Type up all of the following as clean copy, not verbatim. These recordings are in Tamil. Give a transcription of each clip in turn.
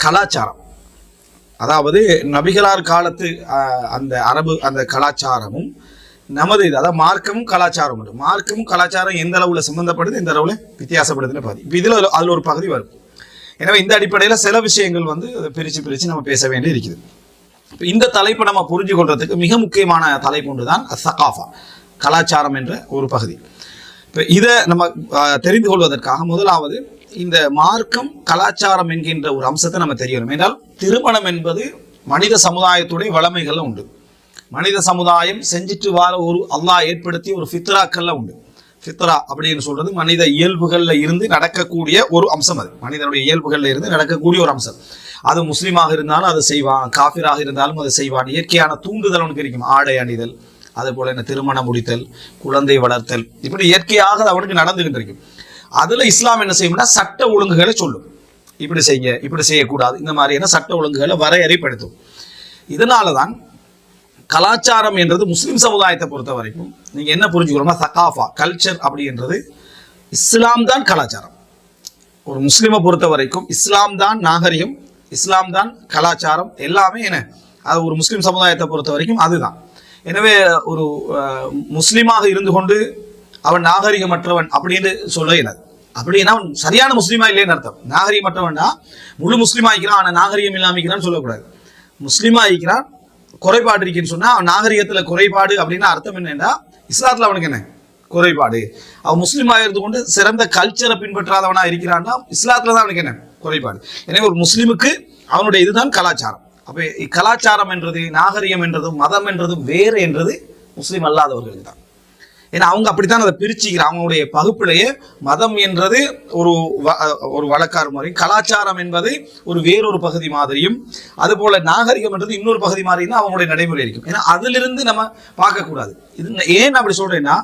கலாச்சாரம், அதாவது நபிகளார் காலத்து அந்த அரபு அந்த கலாச்சாரமும் நமது இது, அதாவது மார்க்கமும் கலாச்சாரம் உண்டு. மார்க்கமும் கலாச்சாரம் எந்த அளவில் சம்பந்தப்படுது, எந்த அளவில் வித்தியாசப்படுதுன்னு பாதி. இப்போ இதில் அதில் ஒரு பகுதி வரும். எனவே இந்த அடிப்படையில் சில விஷயங்கள் பிரித்து நம்ம பேச வேண்டி இருக்குது. இப்போ இந்த தலைப்பை நம்ம புரிஞ்சு கொள்றதுக்கு மிக முக்கியமான தலைப்பு ஒன்று தான் சகாஃபா, கலாச்சாரம் என்ற ஒரு பகுதி. இப்போ இதை நம்ம தெரிந்து கொள்வதற்காக முதலாவது இந்த மார்க்கம் கலாச்சாரம் என்கின்ற ஒரு அம்சத்தை நம்ம தெரியணும். என்றால் திருமணம் என்பது மனித சமுதாயத்துடைய வளமைகள்ல உண்டு. மனித சமுதாயம் செஞ்சுட்டு வார ஒரு அல்லாஹ் ஏற்படுத்திய ஒரு ஃபித்ராக்கள்ல உண்டு. ஃபித்ரா அப்படின்னு சொல்றது மனித இயல்புகள்ல இருந்து நடக்கக்கூடிய ஒரு அம்சம். அது மனிதனுடைய இயல்புகள்ல இருந்து நடக்கக்கூடிய ஒரு அம்சம். அது முஸ்லீமாக இருந்தாலும் அதை செய்வான், காஃபிராக இருந்தாலும் அதை செய்வான். இயற்கையான தூண்டுதல் அவனுக்கு இருக்கும். ஆடை அணிதல், அதே போல என்ன திருமணம் முடித்தல், குழந்தை வளர்த்தல், இப்படி இயற்கையாக அவனுக்கு நடந்துகிட்டு இருக்கும். அதுல இஸ்லாம் என்ன செய்யும்னா சட்ட ஒழுங்குகளை சொல்லும். இப்படி செய்ய, இப்படி செய்யக்கூடாது, இந்த மாதிரியான சட்ட ஒழுங்குகளை வரையறைப்படுத்தும். இதனாலதான் கலாச்சாரம் என்றது முஸ்லிம் சமுதாயத்தை பொறுத்த வரைக்கும் நீங்க என்ன புரிஞ்சுக்கணும்னா சகாஃபா, கல்ச்சர் அப்படின்றது இஸ்லாம் தான் கலாச்சாரம். ஒரு முஸ்லிமை பொறுத்த வரைக்கும் இஸ்லாம் தான் நாகரிகம், இஸ்லாம் தான் கலாச்சாரம், எல்லாமே என்ன அது ஒரு முஸ்லிம் சமுதாயத்தை பொறுத்த வரைக்கும் அதுதான். எனவே ஒரு முஸ்லீமாக இருந்து கொண்டு அவன் நாகரிகமற்றவன் அப்படின்னு சொல்ல இயலாது. அப்படின்னா அவன் சரியான முஸ்லீமா இல்லைன்னு அர்த்தம். நாகரிகமற்றவன்டா முழு முஸ்லீமா ஆகிக்கிறான், ஆனால் நாகரிகம் இல்லாமிக்கிறான்னு சொல்லக்கூடாது. முஸ்லீமா ஆகிக்கிறான், குறைபாடு இருக்குன்னு சொன்னா அவன் நாகரிகத்துல குறைபாடு அப்படின்னா அர்த்தம் என்னன்னா இஸ்லாத்துல அவனுக்கு என்ன குறைபாடு. அவன் முஸ்லீமா இருந்து கொண்டு சிறந்த கல்ச்சரை பின்பற்றாதவனா இருக்கிறான்னா இஸ்லாத்துலதான் அவனுக்கு என்ன குறைபாடு. எனவே ஒரு முஸ்லீமுக்கு அவனுடைய இதுதான் கலாச்சாரம். அப்ப கலாச்சாரம் என்றது, நாகரிகம் என்றதும், மதம் என்றதும் வேறு என்றது முஸ்லீம் அல்லாதவர்களுக்கு தான். ஏன்னா அவங்க அப்படித்தான் அதை பிரிச்சுக்கிறாங்க. அவங்களுடைய பகுப்பிலேயே மதம் என்றது ஒரு வழக்காறு முறை, கலாச்சாரம் என்பது ஒரு வேறொரு பகுதி மாதிரியும், அதுபோல நாகரிகம் என்றது இன்னொரு பகுதி மாதிரியும் தான் அவங்களுடைய நடைமுறை இருக்கும். ஏன்னா அதிலிருந்து நம்ம பார்க்கக்கூடாது. இது ஏன் அப்படி சொல்றேன்னா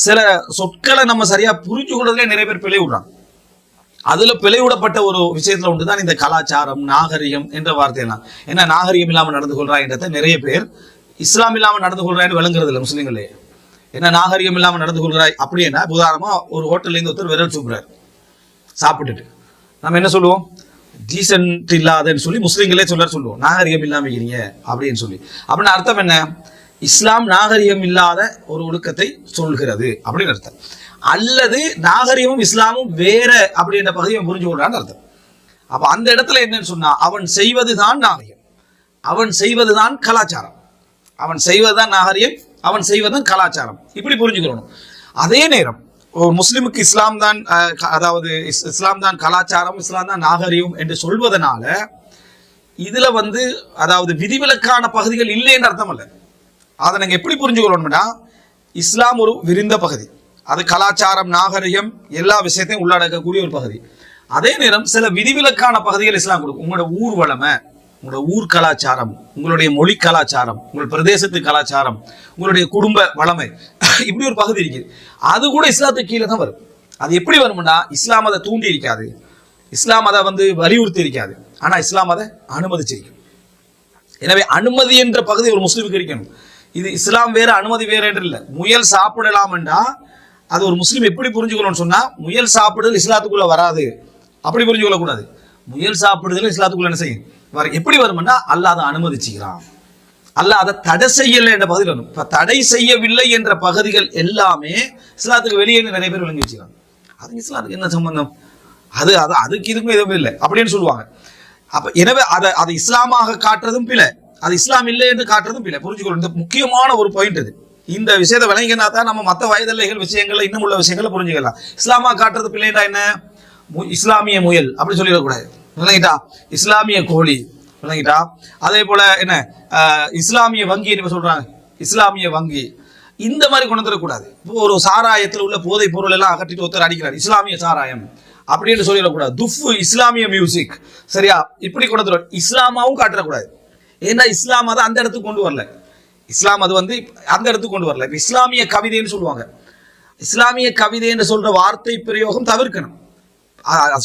சில சொற்களை நம்ம சரியா புரிஞ்சு கொள்றதுல நிறைய பேர் பிழை விடுறாங்க. அதுல பிழைவிடப்பட்ட ஒரு விஷயத்துல ஒன்றுதான் இந்த கலாச்சாரம், நாகரிகம் என்ற வார்த்தையெல்லாம். ஏன்னா நாகரிகம் இல்லாமல் நடந்து கொள்றாங்கன்றத நிறைய பேர் இஸ்லாம் இல்லாமல் நடந்து கொள்றான்னு விளங்குறது இல்லை முஸ்லீம்களே. என்ன நாகரிகம் இல்லாமல் நடந்து கொள்கிறாய் அப்படின்னா, உதாரணமா ஒரு ஹோட்டல்ல இருந்து ஒருத்தர் விரல் சூப்புறாரு சாப்பிட்டுட்டு, நம்ம என்ன சொல்லுவோம், டீசென்ட் இல்லாதன்னு சொல்லி முஸ்லீம்களே சொல்லுவோம், நாகரிகம் இல்லாம இருக்கிறீங்க அப்படின்னு சொல்லி. அப்படின்னு அர்த்தம் என்ன, இஸ்லாம் நாகரிகம் இல்லாத ஒரு ஒழுக்கத்தை சொல்கிறது அப்படின்னு அர்த்தம். அல்லது நாகரிகமும் இஸ்லாமும் வேற அப்படின்ற பகுதியை புரிஞ்சு கொள்றான்னு அர்த்தம். அப்ப அந்த இடத்துல என்னன்னு சொன்னா அவன் செய்வதுதான் நாகரிகம், அவன் செய்வதுதான் கலாச்சாரம், அவன் செய்வதுதான் நாகரிகம், அவன் செய்வதுதான் கலாச்சாரம், இப்படி புரிஞ்சுக்கணும். அதே நேரம் ஒரு முஸ்லிமுக்கு இஸ்லாம் தான், அதாவது இஸ்லாம் தான் கலாச்சாரம், இஸ்லாம் தான் நாகரிகம் என்று சொல்வதனால இதுல அதாவது விதிவிலக்கான பகுதிகள் இல்லைன்னு அர்த்தம் அல்ல. அதை நாங்கள் எப்படி புரிஞ்சுக்கணும்னா இஸ்லாம் ஒரு விரிந்த பகுதி, அது கலாச்சாரம், நாகரிகம் எல்லா விஷயத்தையும் உள்ளடக்கக்கூடிய ஒரு பகுதி. அதே நேரம் சில விதிவிலக்கான பகுதிகள் இஸ்லாம் கொடுக்கும். உங்களோட ஊர் வளமை, உங்களோட ஊர் கலாச்சாரம், உங்களுடைய மொழி கலாச்சாரம், உங்கள் பிரதேசத்து கலாச்சாரம், உங்களுடைய குடும்ப வளமை, இப்படி ஒரு பகுதி இருக்குது. அது கூட இஸ்லாத்துக்கு கீழே தான் வரும். அது எப்படி வரும்னா இஸ்லாம் அதை தூண்டி இருக்காது, இஸ்லாம் அதை வலியுறுத்தி இருக்காது, ஆனா இஸ்லாம் அதை அனுமதிச்சிருக்கும். எனவே அனுமதி என்ற பகுதி ஒரு முஸ்லீமுக்கு இருக்கணும். இது இஸ்லாம் வேற அனுமதி வேற என்று இல்லை. முயல் சாப்பிடலாம்டா அது ஒரு முஸ்லீம் எப்படி புரிஞ்சுக்கணும்னு சொன்னா, முயல் சாப்பிடுதல் இஸ்லாத்துக்குள்ள வராது அப்படி புரிஞ்சு கொள்ளக்கூடாது. முயல் சாப்பிடுதல் இஸ்லாத்துக்குள்ள என்ன செய்யும் எப்படி வரும்னா அல்லாஹ் அதை அனுமதிச்சுக்கிறான், அல்லாஹ் அதை தடை செய்யலை என்ற பகுதியில் வரும். இப்ப தடை செய்யவில்லை என்ற பகுதிகள் எல்லாமே இஸ்லாத்துக்கு வெளியே நிறைய பேர் விளங்கி வச்சுக்கிறாங்க. அது இஸ்லாத்துக்கு என்ன சம்பந்தம், அதுக்கு இதுக்கும் எதுவும் இல்லை அப்படின்னு சொல்லுவாங்க. அப்ப எனவே அதை இஸ்லாமாக காட்டுறதும் பிழை, அது இஸ்லாம் இல்லை என்று காட்டுறதும் பிழை. புரிஞ்சுக்கணும். இந்த முக்கியமான ஒரு பாயிண்ட் இது. இந்த விஷயத்தை விளங்கினா தான் நம்ம மற்ற வயதில்லைகள் விஷயங்கள் இன்னும் உள்ள விஷயங்களை புரிஞ்சுக்கலாம். இஸ்லாமா காட்டுறது பிள்ளைண்டா என்ன, இஸ்லாமிய முயல் அப்படி சொல்லிடக்கூடாது, விளங்கிட்டா, இஸ்லாமிய கோழி, விளங்கிட்டா. அதே போல என்ன இஸ்லாமிய வங்கி சொல்றாங்க, இஸ்லாமிய வங்கி, இந்த மாதிரி கொண்டு வந்துடக்கூடாது. இப்போ ஒரு சாராயத்தில் உள்ள போதை பொருள் எல்லாம் அகற்றிட்டு ஒருத்தர் அடிக்கிறார், இஸ்லாமிய சாராயம் அப்படின்னு சொல்லிடக்கூடாது. துஃபு இஸ்லாமிய மியூசிக், சரியா, இப்படி கொண்டு வந்துடும். இஸ்லாமாவும் காட்டக்கூடாது. ஏன்னா இஸ்லாம் அதை அந்த இடத்துக்கு கொண்டு வரல, இஸ்லாம் அது அந்த இடத்துக்கு கொண்டு வரல. இப்ப இஸ்லாமிய கவிதைன்னு சொல்லுவாங்க, இஸ்லாமிய கவிதை என்று சொல்ற வார்த்தை பிரயோகம் தவிர்க்கணும்.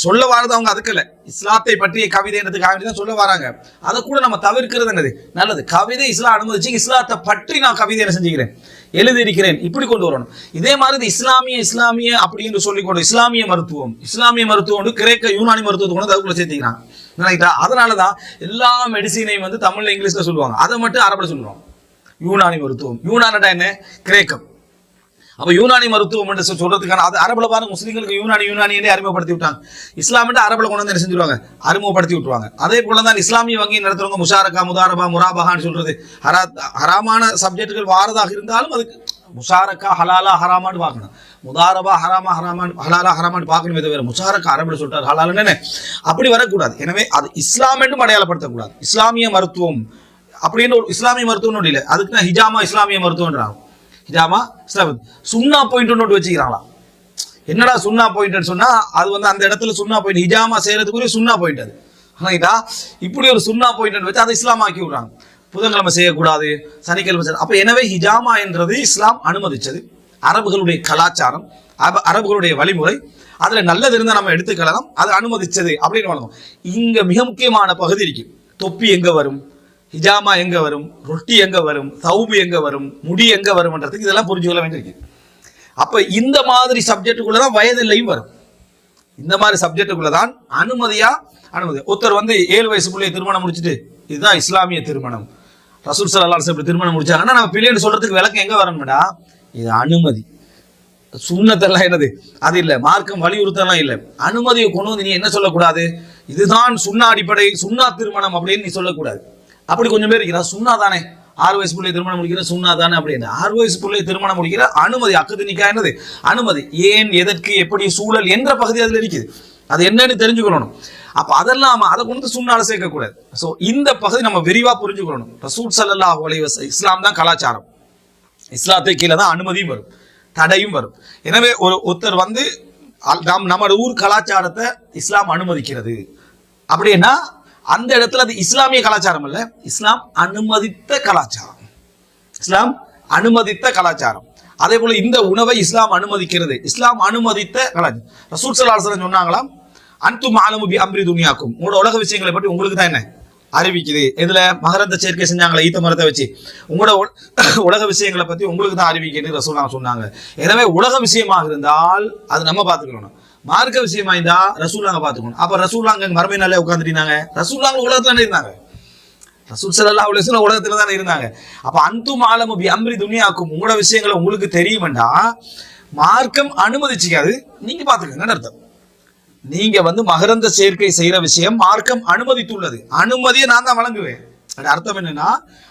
சொல்ல வாரது அவங்க அதுக்கு இல்லை, இஸ்லாத்தை பற்றிய கவிதைன்றதுக்காக தான் சொல்ல வராங்க. அதை கூட நம்ம தவிர்க்கிறது என்னது நல்லது. கவிதை இஸ்லாம் அனுமதிச்சு, இஸ்லாத்தை பற்றி நான் கவிதை என்ன செஞ்சுக்கிறேன், எழுதியிருக்கிறேன், இப்படி கொண்டு வரணும். இதே மாதிரி இஸ்லாமிய அப்படின்னு சொல்லிக் கொண்டு இஸ்லாமிய மருத்துவம் கிரேக்க யூனானி மருத்துவத்தை கொண்டு அதுக்குள்ள சேர்த்துக்கிறாங்க. அதனாலதான் எல்லா மெடிசினையும் வந்து தமிழ்ல இங்கிலீஷ்ல சொல்லுவாங்க, அதை மட்டும் அரபுல சொல்லுவாங்க. யூனானி மருத்துவம், யூனானடா என்ன, கிரேக்கம். அப்ப யூனானி மருத்துவம் என்று சொல்றதுக்கான அது அரபுல பாருங்க, முஸ்லீம்களுக்கு யூனானி அறிமுகப்படுத்தி விட்டாங்க. இஸ்லாம் அரபுல கொண்டு வந்து என்ன செஞ்சிருவாங்க, அறிமுகப்படுத்தி விட்டுருவாங்க. அதே போலதான் இஸ்லாமிய வங்கி நடத்துறவங்க முஷாரக்கா, முதாரபா, முராபகான்னு சொல்றது ஹராமான சப்ஜெக்டுகள் வாரதாக இருந்தாலும் அதுக்கு முஷாரக்கா ஹலாலா ஹராமான்னு பார்க்கணும், முதாரபா ஹராமா ஹராமான் ஹலாலா ஹராமான்னு பார்க்கணுமே தவிர முஷாரக்கா அரபுல சொல்றாரு ஹலாலுன்னு அப்படி வரக்கூடாது. எனவே அது இஸ்லாம் என்றும் அடையாளப்படுத்தக்கூடாது. இஸ்லாமிய மருத்துவம் அப்படின்னு ஒரு இஸ்லாமிய மருத்துவம் இல்லை, அதுக்கு நான் ஹிஜாமா இஸ்லாமிய மருத்துவம்ன்றாங்க. ஹிஜாமா இஸ்லாம் சுன்னா பாயிண்ட் நோட்டு வச்சுக்கிறாங்களா? என்னடா சுன்னா பாயிண்ட் சொன்னா அது வந்து அந்த இடத்துல சுன்னா பாயிண்ட் ஹிஜாமா செய்யறதுக்குரிய சுன்னா பாயிண்ட் அது. ஆனா இப்படி ஒரு சுன்னா பாயிண்ட் வச்சு அதை இஸ்லாம் ஆக்கி விடுறாங்க. புதன்கிழமை செய்யக்கூடாது, சனிக்கிழமை செய்ய. அப்ப எனவே ஹிஜாமா என்றது இஸ்லாம் அனுமதிச்சது, அரபுகளுடைய கலாச்சாரம், அரபுகளுடைய வழிமுறை, அதுல நல்லது இருந்தா நம்ம எடுத்துக்கலாம், அது அனுமதிச்சது அப்படின்னு வழங்கும். இங்க மிக முக்கியமான பகுதி இருக்கு. தொப்பி எங்க வரும், ஹிஜாமா எங்க வரும், ரொட்டி எங்க வரும், சவுபு எங்க வரும், முடி எங்க வரும்ன்றதுக்கு இதெல்லாம் புரிஞ்சு கொள்ள வேண்டியிருக்கு. அப்ப இந்த மாதிரி சப்ஜெக்டுக்குள்ளதான் வயதில்லையும் வரும். இந்த மாதிரி சப்ஜெக்டுக்குள்ளதான் அனுமதி. ஒருத்தர் வந்து 7 வயசுக்குள்ளே திருமணம் முடிச்சுட்டு இதுதான் இஸ்லாமிய திருமணம், ரசூல் ஸல்லல்லாஹு அலைஹி வஸல்லம் திருமணம் முடிச்சாங்கன்னா நம்ம பிள்ளைன்னு சொல்றதுக்கு விளக்கம் எங்க வரணும்டா, இது அனுமதி. சுன்னத்தெல்லாம் என்னது அது இல்ல, மார்க்கம் வலியுறுத்தலாம் இல்ல, அனுமதியை கொண்டு வந்து நீ என்ன சொல்லக்கூடாது, இதுதான் சுன்னா அடிப்படை, சுன்னா திருமணம் அப்படின்னு நீ சொல்லக்கூடாது. அப்படி கொஞ்சம் பேர் இருக்கிறா, சுன்னா தானே 6 வயசு பிள்ளை திருமணம் முடிக்கிற சுன்னா தானே அப்படின்னு. 6 வயசு பிள்ளை திருமணம் முடிக்கிற அனுமதி, அக்குது நிக்கா என்னது அனுமதி, ஏன் எதற்கு எப்படி சூழல் என்ற பகுதி அதுல இருக்குது, அது என்னன்னு தெரிஞ்சுக்கணும். அப்ப அதெல்லாம் அதை கொண்டு சுண்ணால சேர்க்கக்கூடாது. ஸோ இந்த பகுதி நம்ம விரிவா புரிஞ்சுக்கணும். ரசூல் ஸல்லல்லாஹு அலைஹி வஸல்லம் இஸ்லாம் தான் கலாச்சாரம், இஸ்லாத்தை கீழே தான் அனுமதியும் வரும், தடையும் வரும். எனவே ஒருத்தர் வந்து நம்ம ஊர் கலாச்சாரத்தை இஸ்லாம் அனுமதிக்கிறது அப்படின்னா அந்த இடத்துல அது இஸ்லாமிய கலாச்சாரம் அல்ல, இஸ்லாம் அனுமதித்த கலாச்சாரம், இஸ்லாம் அனுமதித்த கலாச்சாரம். அதே போல இந்த உணவை இஸ்லாம் அனுமதிக்கிறது, இஸ்லாம் அனுமதித்த கலாச்சாரம். ரசூல் ஸல்லல்லாஹு அலைஹி வஸல்லம் சொன்னாங்களாம், அன்தும் அலமு பி அம்ரி துன்யாக்கும், உங்களோட உலக விஷயங்களை பற்றி உங்களுக்கு தான் என்ன அறிவிக்குது. இதுல மகரந்த சேர்க்கை செஞ்சாங்களே ஈத்த மரத்தை வச்சு, உங்களோட உலக விஷயங்களை பத்தி உங்களுக்கு தான் அறிவிக்கிறது ரசூலுல்லாஹ் சொன்னாங்க. எனவே உலக விஷயமாக இருந்தால் அது நம்ம பார்த்துக்கணும், மார்க்க விஷயமா இருந்தா ரசூலுல்லாஹ் பார்த்துக்கணும். அப்ப ரசூலுல்லாஹ் மறுமை நாளே உட்கார்ந்துட்டாங்க, ரசூலுல்லாஹ் உலகத்துல இருந்தாங்க, ரசூல் ஸல்லல்லாஹு அலைஹி வஸல்லம் உலகத்துல தான் இருந்தாங்க. அப்ப அன்தும் அலமு பி அம்ரி துன்யாக்கும், உங்களோட விஷயங்களை உங்களுக்கு தெரியும்டா மார்க்கம் அனுமதிச்சுக்காது, நீங்க பாத்துக்கங்க அர்த்தம். நீங்க வந்து மகரந்த சேர்க்கை செய்யற விஷயம் மார்க்கம் அனுமதித்துள்ளது, அனுமதியை நான் தான் வழங்குவேன். அர்த்தம் என்னன்னா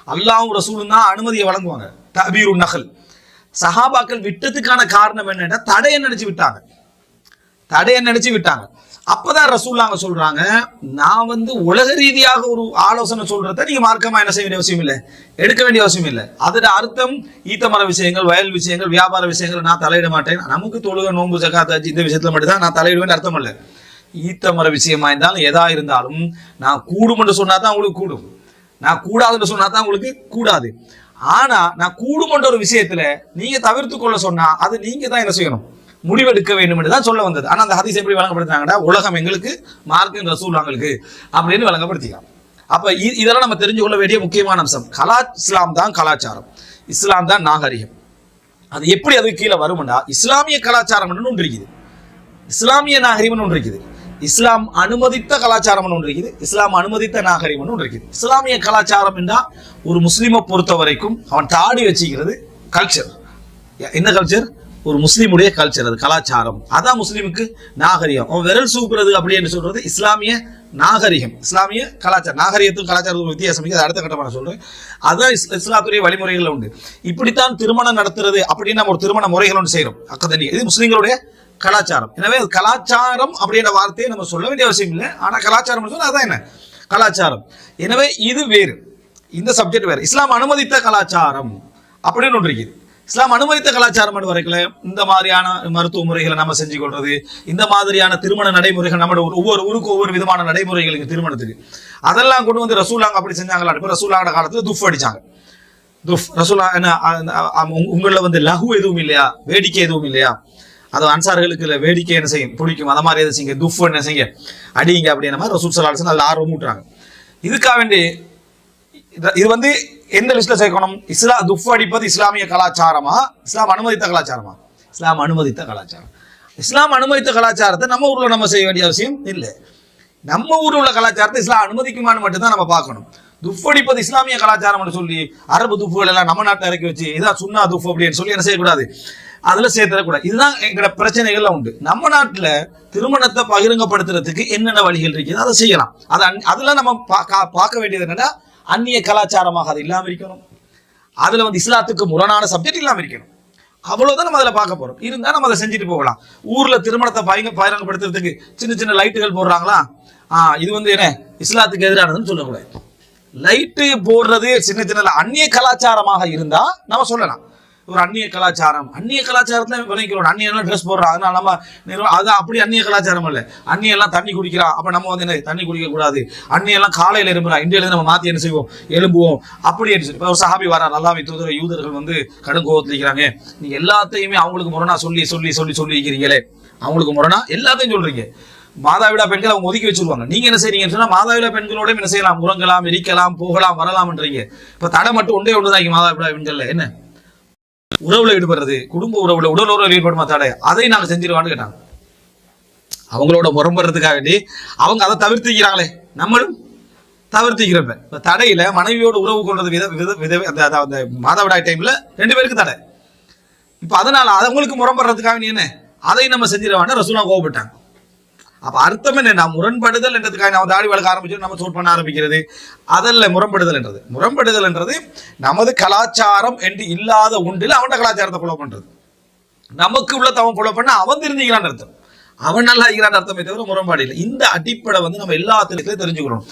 அல்லாஹ்வும் ரசூலும் தான் அனுமதியை வழங்குவாங்க. தபீரு நகல், சஹாபாக்கள் விட்டதுக்கான காரணம் என்னன்னா தடையை நினைச்சு விட்டாங்க. அப்பதான் ரசூலுல்லாஹ் சொல்றாங்க, நான் வந்து உலக ரீதியாக ஒரு ஆலோசனை சொல்றத நீங்க மார்க்கமா என்ன செய்ய வேண்டிய அவசியம் இல்லை, எடுக்க வேண்டிய அவசியம் இல்லை. அதோட அர்த்தம் ஈத்தமர விஷயங்கள், வயல் விஷயங்கள், வியாபார விஷயங்கள் நான் தலையிட மாட்டேன், நமக்கு தொழுகை நோன்பு ஜகாத் ஹஜ் இந்த விஷயத்துல மட்டும் தான் நான் தலையிடுவேன் அர்த்தம் இல்லை. ஈத்தமர விஷயமா இருந்தாலும் எதா இருந்தாலும் நான் கூடும் என்று சொன்னா தான் உங்களுக்கு கூடும், நான் கூடாதுன்னு சொன்னா தான் உங்களுக்கு கூடாது. ஆனா நான் கூடும் என்ற ஒரு விஷயத்துல நீங்க தவிர்த்து கொள்ள சொன்னா அது நீங்க தான் என்ன செய்யணும், முடிவெடுக்க வேண்டும் என்று தான் சொல்ல வந்தது. ஆனா அந்த ஹதீஸ் எப்படி வழங்கப்படுத்துறாங்கன்னா உலகம் எங்களுக்கு, மார்க்கம் ரசூலுல்லாஹ்களுக்கு அப்படின்னு வழங்கப்படுத்திக்கலாம். அப்ப இதெல்லாம் நம்ம தெரிஞ்சு கொள்ள வேண்டிய முக்கியமான அம்சம். இஸ்லாம் தான் கலாச்சாரம், இஸ்லாம் தான் நாகரிகம். அது எப்படி அதுக்கு கீழே வரும்னா இஸ்லாமிய கலாச்சாரம் ஒன்று இருக்குது, இஸ்லாமிய நாகரிகம் ஒன்று இருக்குது, இஸ்லாம் அனுமதித்த கலாச்சாரம் ஒன்று இருக்குது, இஸ்லாம் அனுமதித்த நாகரிகம் ஒன்று இருக்குது. இஸ்லாமிய கலாச்சாரம் என்றா ஒரு முஸ்லிமை பொறுத்த வரைக்கும் அவன் தாடி வச்சுக்கிறது கல்ச்சர். என்ன கல்ச்சர்? ஒரு முஸ்லீமுடைய கல்ச்சர், அது கலாச்சாரம், அதான் முஸ்லீமுக்கு நாகரிகம். அவன் விரல் சூப்புறது அப்படின்னு சொல்றது இஸ்லாமிய நாகரிகம், இஸ்லாமிய கலாச்சாரம். நாகரிகத்துக்கு கலாச்சாரத்துக்கு வித்தியாசம், அது அடுத்த கட்டமான சொல்றேன். அதான் இஸ்லாத்துடைய வழிமுறைகள் உண்டு. இப்படித்தான் திருமணம் நடத்துறது அப்படின்னு நம்ம ஒரு திருமண முறைகள் ஒன்று செய்யறோம், அக்கதனி, இது முஸ்லீம்களுடைய கலாச்சாரம். எனவே கலாச்சாரம் அப்படின்ற வார்த்தையை நம்ம சொல்ல வேண்டிய அவசியம் இல்லை, ஆனா கலாச்சாரம் சொன்னா அதான் என்ன கலாச்சாரம். எனவே இது வேறு, இந்த சப்ஜெக்ட் வேறு. இஸ்லாம் அனுமதித்த கலாச்சாரம் அப்படின்னு ஒன்று இருக்குது. இஸ்லாம் அனுமதித்த கலாச்சாரம் வரைக்கும் இந்த மாதிரியான மருத்துவ முறைகளை நம்ம செஞ்சு கொள்றது, இந்த மாதிரியான திருமண நடைமுறைகள், நம்ம ஒவ்வொரு ஊருக்கு ஒவ்வொரு விதமான நடைமுறைகளுக்கு திருமணத்துக்கு, அதெல்லாம் கொண்டு வந்து ரசூலுல்லாஹ் அப்படி செஞ்சாங்களா? ரசூலுல்லாஹ் காலத்துல துஃப் அடிச்சாங்க. துஃப் ரசூலுல்லாஹ் உங்களில் வந்து லஹு எதுவும் இல்லையா, வேடிக்கை எதுவும் இல்லையா? அது அன்சார்களுக்கு வேடிக்கை என்ன செய்யும் பிடிக்கும், அதை மாதிரி எதை செய்யுங்க, துஃப் என்ன செய்யுங்க அடிங்க அப்படின்ற மாதிரி ரசூல் ஸல்லல்லாஹு அலைஹி வஸல்லம் அதில் ஆர்வம் ஊட்டுறாங்க. இதுக்காக வேண்டி இது வந்து எந்த லிஸ்ட்ல சேர்க்கணும்? துஃப் அடிப்பது இஸ்லாமிய கலாச்சாரமா, இஸ்லாம் அனுமதித்த கலாச்சாரமா? இஸ்லாம் அனுமதித்த கலாச்சாரம். இஸ்லாம் அனுமதித்த கலாச்சாரத்தை நம்ம ஊர்ல நம்ம செய்ய வேண்டிய அவசியம் இல்லை. நம்ம ஊரில் உள்ள கலாச்சாரத்தை இஸ்லாம் அனுமதிக்குமான்னு மட்டும்தான் நம்ம பார்க்கணும். துஃபடிப்பது இஸ்லாமிய கலாச்சாரம் சொல்லி அரபு துஃபுகள் எல்லாம் நம்ம நாட்டில் இறக்கி வச்சு இதான் சுன்னா துஃபு அப்படின்னு சொல்லி என்ன செய்யக்கூடாது, அதுல சேர்த்துடக்கூடாது. இதுதான் எங்களோட பிரச்சனைகள்லாம் உண்டு. நம்ம நாட்டில் திருமணத்தை பகிரங்கப்படுத்துறதுக்கு என்னென்ன வழிகள் இருக்குது அதை செய்யலாம். அதெல்லாம் நம்ம பார்க்க வேண்டியது என்னன்னா, அந்நிய கலாச்சாரமாக அது இல்லாமல் இருக்கணும். அதுல இஸ்லாத்துக்கு முரணான சப்ஜெக்ட் இல்லாமல் இருக்கணும். அவ்வளவுதான் நம்ம அதில் பார்க்க போறோம். இருந்தால் நம்ம அதை செஞ்சுட்டு போகலாம். ஊர்ல திருமணத்தை பகிரங்கப்படுத்துறதுக்கு சின்ன சின்ன லைட்டுகள் போடுறாங்களா, இது என்ன இஸ்லாத்துக்கு எதிரானதுன்னு சொல்லக்கூடாது. லைட்டு போடுறது சின்ன சின்ன அந்நிய கலாச்சாரமாக இருந்தா நம்ம சொல்லலாம். ஒரு அந்நிய கலாச்சாரத்துல விளைக்கிறோம். அந்நியெல்லாம் ட்ரெஸ் போடுறோம், அதனால நம்ம அது அப்படி அந்நிய கலாச்சாரம் இல்லை. அந்நியெல்லாம் தண்ணி குடிக்கிறான், அப்ப நம்ம என்ன தண்ணி குடிக்க கூடாது. அந்நியெல்லாம் காலையில எழும்புறான், இந்தியில நம்ம மாத்தி என்ன செய்வோம், எழும்புவோம். அப்படி இப்போ ஒரு சஹாபி வரா, நல்லாவே தூதர யூதர்கள் கடும் கோபத்தில் இருக்கிறாங்க, நீங்க எல்லாத்தையுமே அவங்களுக்கு முரணா சொல்லி சொல்லி சொல்லி சொல்லி இருக்கிறீங்களே, அவங்களுக்கு முரணா எல்லாத்தையும் சொல்றீங்க. மாதாவிடா பெண்கள் அவங்க ஒதுக்கி வச்சிருவாங்க. நீங்க என்ன செய்றீங்கன்னு சொன்னா, மாதாவிடா பெண்களோட என்ன செய்யலாம், உறங்கலாம், எரிக்கலாம், போகலாம், வரலாம்ன்றீங்க. இப்ப தடை மட்டும் ஒன்றுதான் மாதாவிடா பெண்கள்ல என்ன உறவுல ஈடுபடுறது, குடும்ப உறவுல உடல் உறவுல ஈடுபடுமா தடை, அதை நாங்க செஞ்சிருவான்னு கேட்டாங்க. அவங்களோட முரம்படுறதுக்காக வேண்டி அவங்க அதை தவிர்த்துக்கிறாங்களே, நம்மளும் தவிர்த்துக்கிறப்ப இப்ப தடையில மனைவியோட உறவு கொள்றது அந்த மாதவிடாய் டைம்ல 2 பேருக்கு தடை. இப்ப அதனால அவங்களுக்கு முரம்படுறதுக்காக நீ என்ன அதை நம்ம செஞ்சிருவான்னு ரசூலா கோவப்பட்டாங்க. அப்ப அர்த்தம் என்ன, முரண்படுதல் என்றதுக்காக நம்ம தாடி வளர்க்க ஆரம்பிச்சு நம்ம சூட் பண்ண ஆரம்பிக்கிறது அதல்ல முரண்படுதல் என்றது நமது கலாச்சாரம் என்று இல்லாத ஒன்றில் அவன் கலாச்சாரத்தை ஃபாலோ பண்றது. நமக்கு உள்ள அவன் ஃபாலோ பண்ண அவன் தெரிஞ்சுக்கிறான் அர்த்தம், அவன் நல்லா இருக்கிறான் அர்த்தமே தவிர முரண்பாடு இல்லை. இந்த அடிப்படை நம்ம எல்லா தெரிஞ்சுக்கணும்.